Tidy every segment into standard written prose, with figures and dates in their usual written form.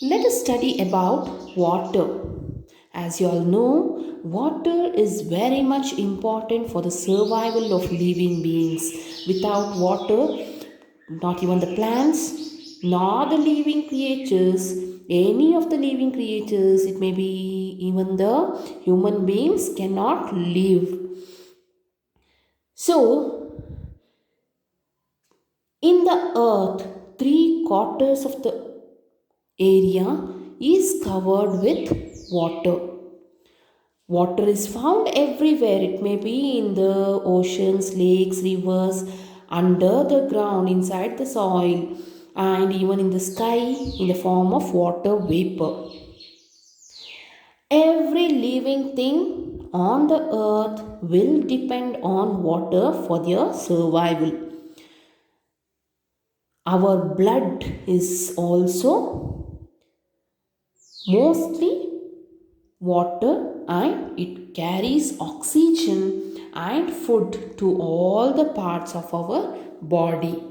Let us study about water. As you all know, water is very much important for the survival of living beings. Without water, not even the plants, nor the living creatures, any of the living creatures, it may be even the human beings, cannot live. So, in the earth, three quarters of the area is covered with water. Water is found everywhere. It may be in the oceans, lakes, rivers, under the ground, inside the soil, and even in the sky in the form of water vapor. Every living thing on the earth will depend on water for their survival. Our blood is also mostly water and it carries oxygen and food to all the parts of our body.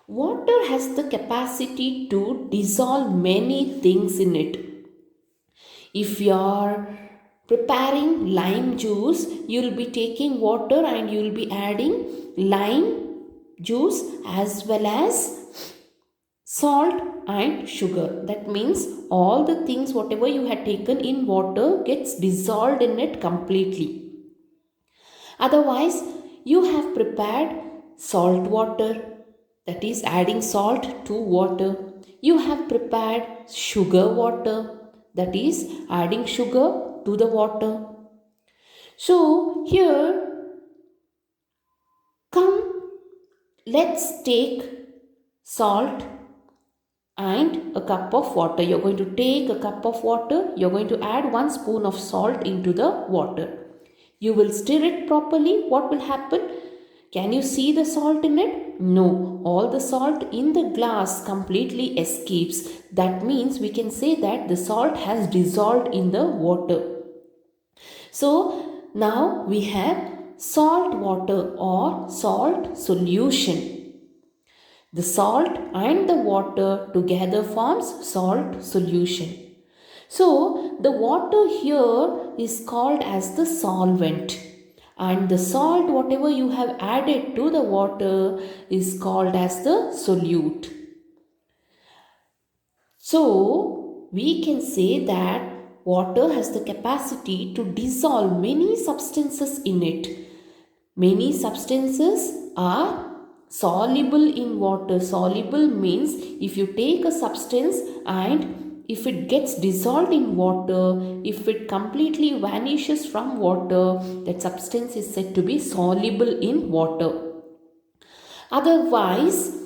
Water has the capacity to dissolve many things in it. If you are preparing lime juice, you will be taking water and you will be adding lime juice as well as salt and sugar. That means all the things whatever you had taken in water gets dissolved in it completely. Otherwise, you have prepared salt water, that is adding salt to water. You have prepared sugar water, that is adding sugar to the water. So here, come, let's take salt and a cup of water. You're going to take a cup of water. You're going to add 1 spoon of salt into the water. You will stir it properly. What will happen? Can you see the salt in it? No. All the salt in the glass completely escapes. That means we can say that the salt has dissolved in the water. So now we have salt water or salt solution. The salt and the water together forms salt solution. So the water here is called as the solvent, and the salt whatever you have added to the water is called as the solute. So we can say that water has the capacity to dissolve many substances in it. Many substances are soluble in water. Soluble means if you take a substance and if it gets dissolved in water, if it completely vanishes from water, that substance is said to be soluble in water. Otherwise,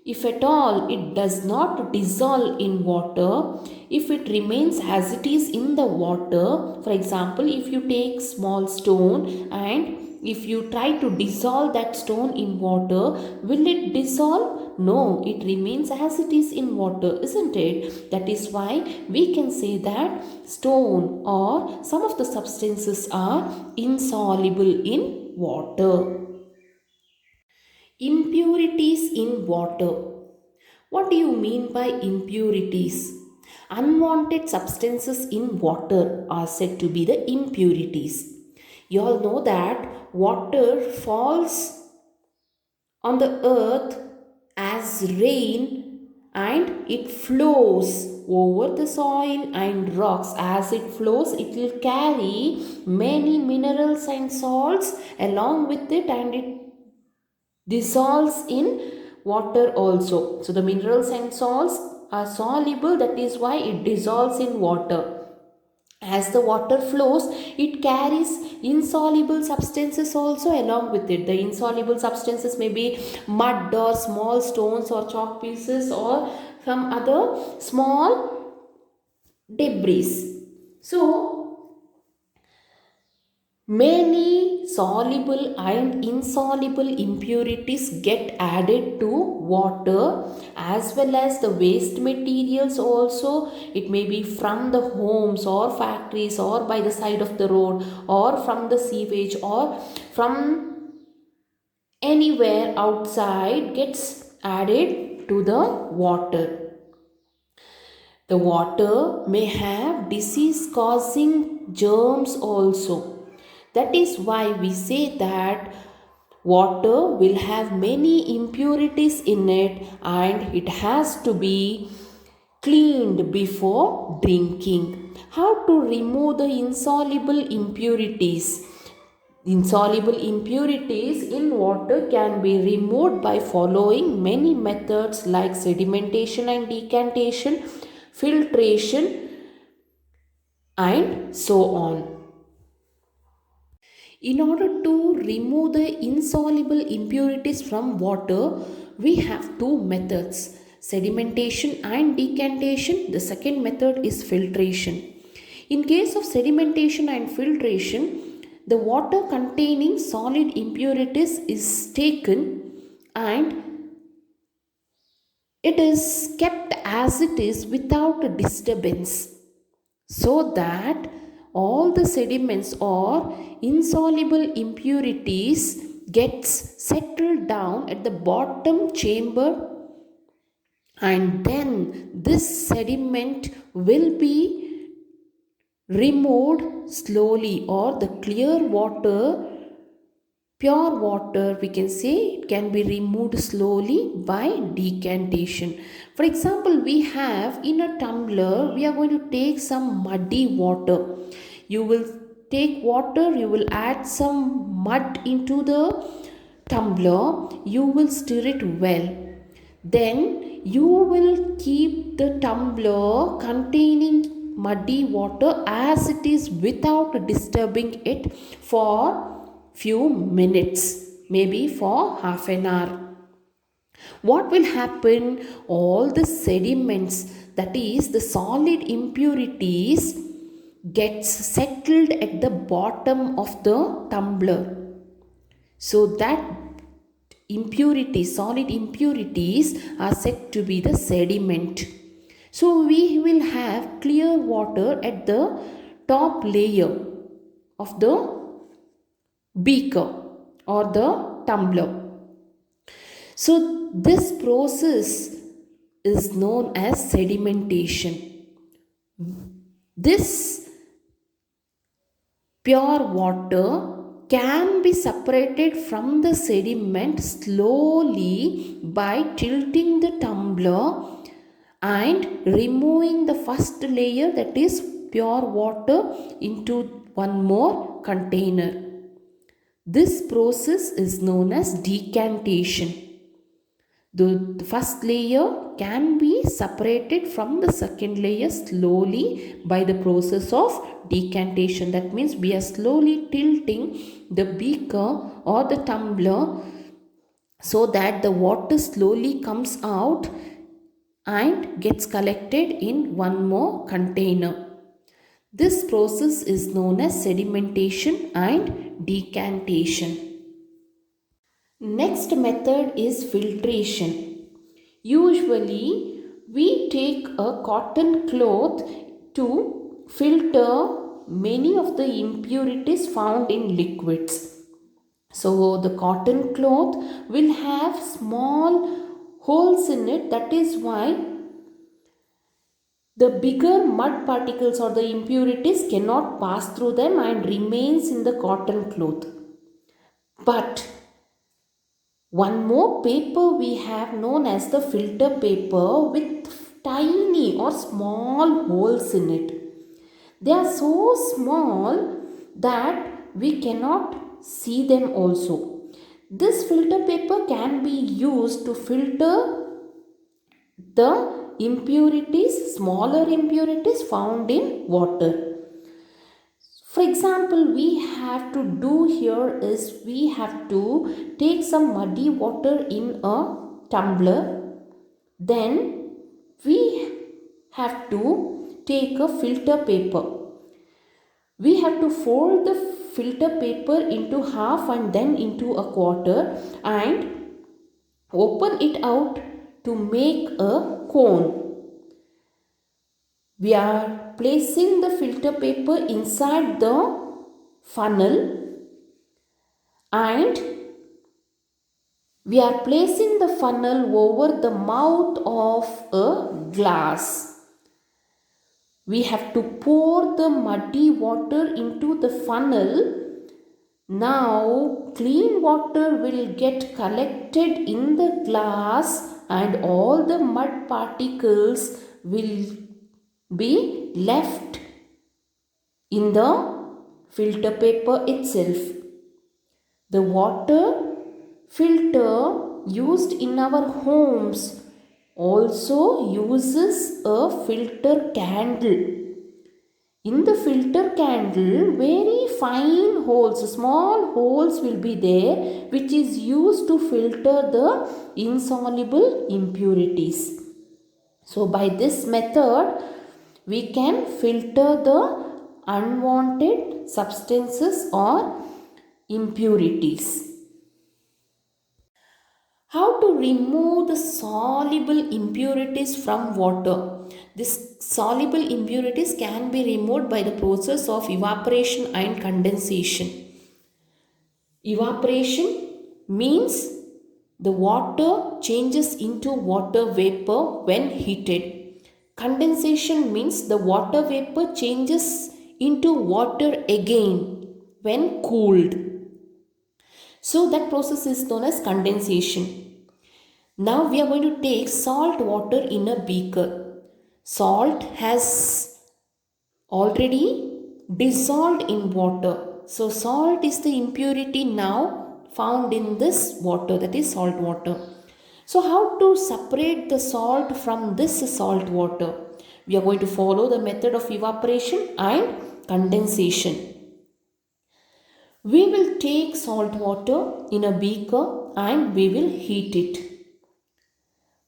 if at all it does not dissolve in water, if it remains as it is in the water, for example, if you take small stone and if you try to dissolve that stone in water, will it dissolve? No, it remains as it is in water, isn't it? That is why we can say that stone or some of the substances are insoluble in water. Impurities in water. What do you mean by impurities? Unwanted substances in water are said to be the impurities. You all know that water falls on the earth as rain and it flows over the soil and rocks. As it flows, it will carry many minerals and salts along with it, and it dissolves in water also. So the minerals and salts are soluble, that is why it dissolves in water. As the water flows, it carries insoluble substances also along with it. The insoluble substances may be mud or small stones or chalk pieces or some other small debris. So many soluble and insoluble impurities get added to water, as well as the waste materials also. It may be from the homes or factories or by the side of the road or from the sewage or from anywhere outside gets added to the water. The water may have disease causing germs also. That is why we say that water will have many impurities in it and it has to be cleaned before drinking. How to remove the insoluble impurities? Insoluble impurities in water can be removed by following many methods like sedimentation and decantation, filtration, and so on. In order to remove the insoluble impurities from water, we have two methods, sedimentation and decantation. The second method is filtration. In case of sedimentation and filtration, the water containing solid impurities is taken and it is kept as it is without a disturbance, so that all the sediments or insoluble impurities gets settled down at the bottom chamber, and then this sediment will be removed slowly, or the clear water, pure water, we can say, it can be removed slowly by decantation. For example, we have in a tumbler, we are going to take some muddy water. You will take water, you will add some mud into the tumbler, you will stir it well, then you will keep the tumbler containing muddy water as it is without disturbing it for few minutes, maybe for half an hour. What will happen? All the sediments, that is the solid impurities, gets settled at the bottom of the tumbler, so that impurities, solid impurities, are said to be the sediment. So we will have clear water at the top layer of the beaker or the tumbler. So this process is known as sedimentation. This pure water can be separated from the sediment slowly by tilting the tumbler and removing the first layer, that is pure water, into one more container. This process is known as decantation. The first layer can be separated from the second layer slowly by the process of decantation. That means we are slowly tilting the beaker or the tumbler so that the water slowly comes out and gets collected in one more container. This process is known as sedimentation and decantation. Next method is filtration. Usually, we take a cotton cloth to filter many of the impurities found in liquids. So, the cotton cloth will have small holes in it. That is why the bigger mud particles or the impurities cannot pass through them and remains in the cotton cloth. But one more paper we have known as the filter paper with tiny or small holes in it. They are so small that we cannot see them also. This filter paper can be used to filter the impurities, smaller impurities found in water. For example, we have to do here is we have to take some muddy water in a tumbler. Then we have to take a filter paper. We have to fold the filter paper into half and then into a quarter and open it out to make a cone. We are placing the filter paper inside the funnel and we are placing the funnel over the mouth of a glass. We have to pour the muddy water into the funnel. Now clean water will get collected in the glass and all the mud particles will be left in the filter paper itself. The water filter used in our homes also uses a filter candle. In the filter candle, very fine holes, small holes will be there, which is used to filter the insoluble impurities. So by this method, we can filter the unwanted substances or impurities. How to remove the soluble impurities from water? This soluble impurities can be removed by the process of evaporation and condensation. Evaporation means the water changes into water vapor when heated. Condensation means the water vapor changes into water again when cooled. So that process is known as condensation. Now we are going to take salt water in a beaker. Salt has already dissolved in water. So salt is the impurity now found in this water, that is salt water. So how to separate the salt from this salt water? We are going to follow the method of evaporation and condensation. We will take salt water in a beaker and we will heat it.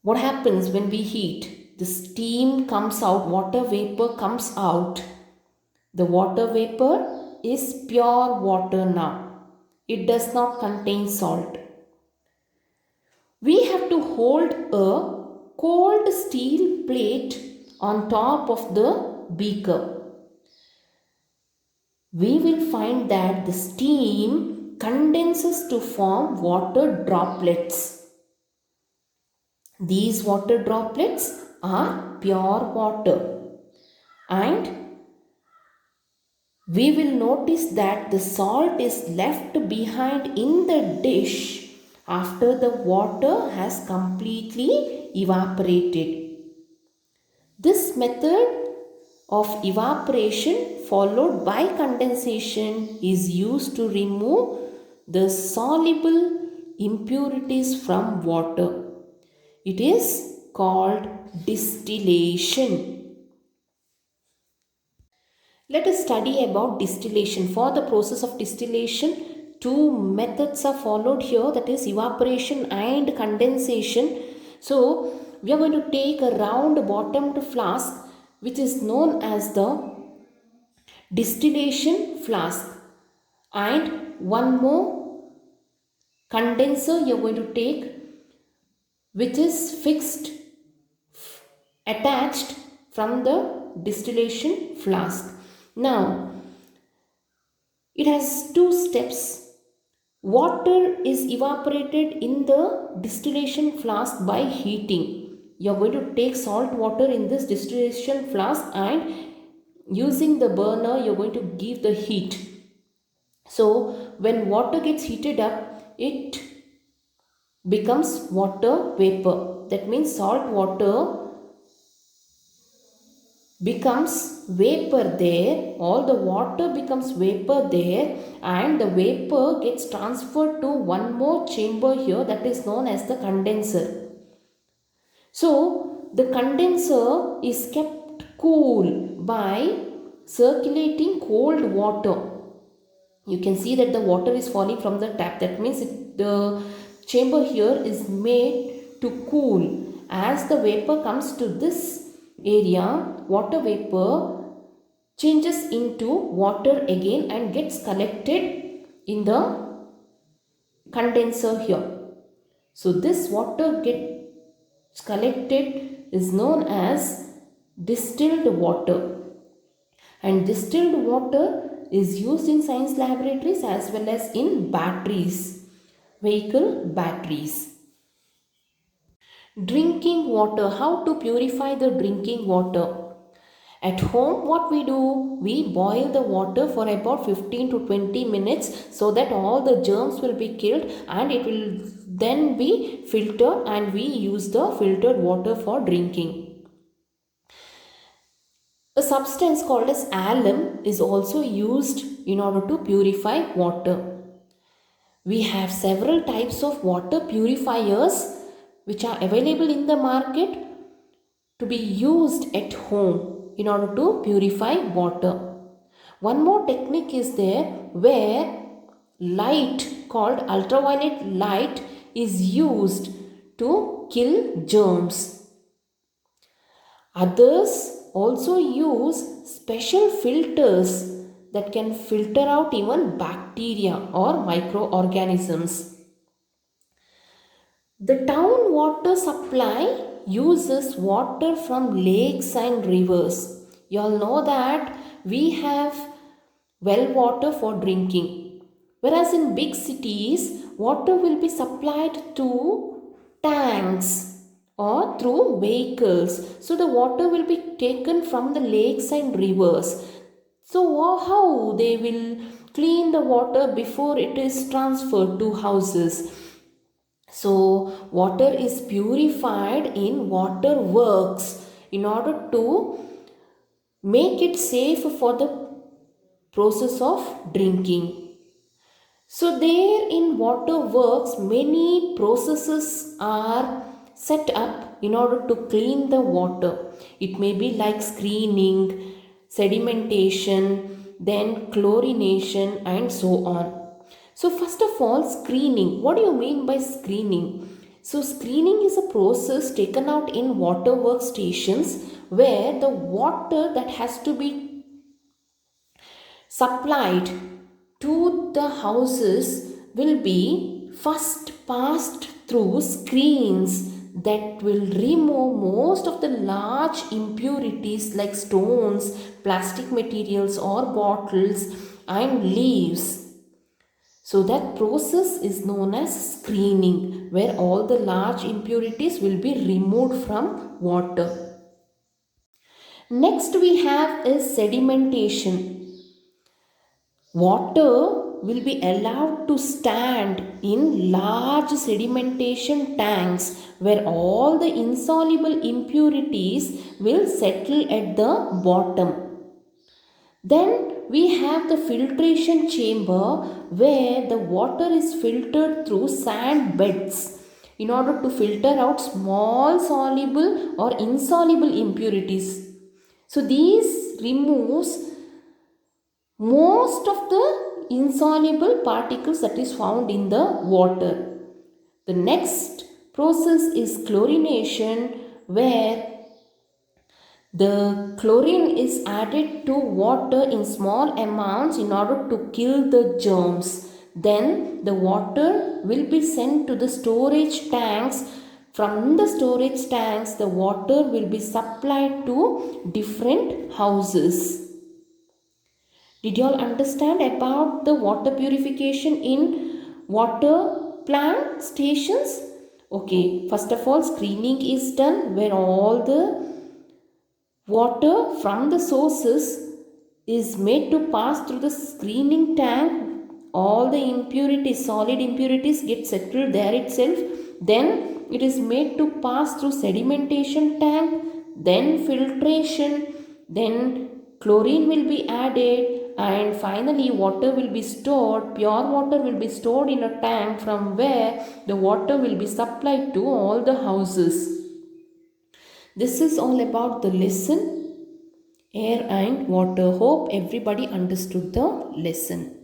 What happens when we heat? The steam comes out, water vapor comes out. The water vapor is pure water now. It does not contain salt. We have to hold a cold steel plate on top of the beaker. We will find that the steam condenses to form water droplets. These water droplets are pure water, and we will notice that the salt is left behind in the dish after the water has completely evaporated. This method of evaporation followed by condensation is used to remove the soluble impurities from water. It is called distillation. Let us study about distillation. For the process of distillation, two methods are followed here, that is evaporation and condensation. So we are going to take a round bottomed flask which is known as the distillation flask, and one more condenser you are going to take which is fixed attached from the distillation flask. Now it has two steps. Water is evaporated in the distillation flask by heating. You are going to take salt water in this distillation flask and using the burner you are going to give the heat. So when water gets heated up, it becomes water vapor. That means salt water becomes vapor there, all the water becomes vapor there, and the vapor gets transferred to one more chamber here, that is known as the condenser. So the condenser is kept cool by circulating cold water. You can see that the water is falling from the tap. That means the chamber here is made to cool. As the vapor comes to this area, water vapor changes into water again and gets collected in the condenser here. So this water gets collected is known as distilled water, and distilled water is used in science laboratories as well as in batteries, vehicle batteries. Drinking water. How to purify the drinking water? At home, what we do? We boil the water for about 15 to 20 minutes so that all the germs will be killed, and it will then be filtered, and we use the filtered water for drinking. A substance called as alum is also used in order to purify water. We have several types of water purifiers which are available in the market to be used at home in order to purify water. One more technique is there where light called ultraviolet light is used to kill germs. Others also use special filters that can filter out even bacteria or microorganisms. The town water supply uses water from lakes and rivers. You all know that we have well water for drinking. Whereas in big cities, water will be supplied through tanks or through vehicles. So the water will be taken from the lakes and rivers. So how they will clean the water before it is transferred to houses? So water is purified in water works in order to make it safe for the process of drinking. So there in water works, many processes are set up in order to clean the water. It may be like screening, sedimentation, then chlorination, and so on. So first of all, screening. What do you mean by screening? So screening is a process taken out in water workstations where the water that has to be supplied to the houses will be first passed through screens that will remove most of the large impurities like stones, plastic materials or bottles and leaves. So that process is known as screening, where all the large impurities will be removed from water. Next we have is sedimentation. Water will be allowed to stand in large sedimentation tanks where all the insoluble impurities will settle at the bottom. Then we have the filtration chamber where the water is filtered through sand beds in order to filter out small soluble or insoluble impurities. So these removes most of the insoluble particles that is found in the water. The next process is chlorination, where the chlorine is added to water in small amounts in order to kill the germs. Then the water will be sent to the storage tanks. From the storage tanks, the water will be supplied to different houses. Did you all understand about the water purification in water plant stations? Okay, first of all, screening is done where all the water from the sources is made to pass through the screening tank. All the impurities, solid impurities get settled there itself. Then it is made to pass through sedimentation tank, then filtration, then chlorine will be added, and finally water will be stored. Pure water will be stored in a tank from where the water will be supplied to all the houses. This is all about the lesson air and water. Hope everybody understood the lesson.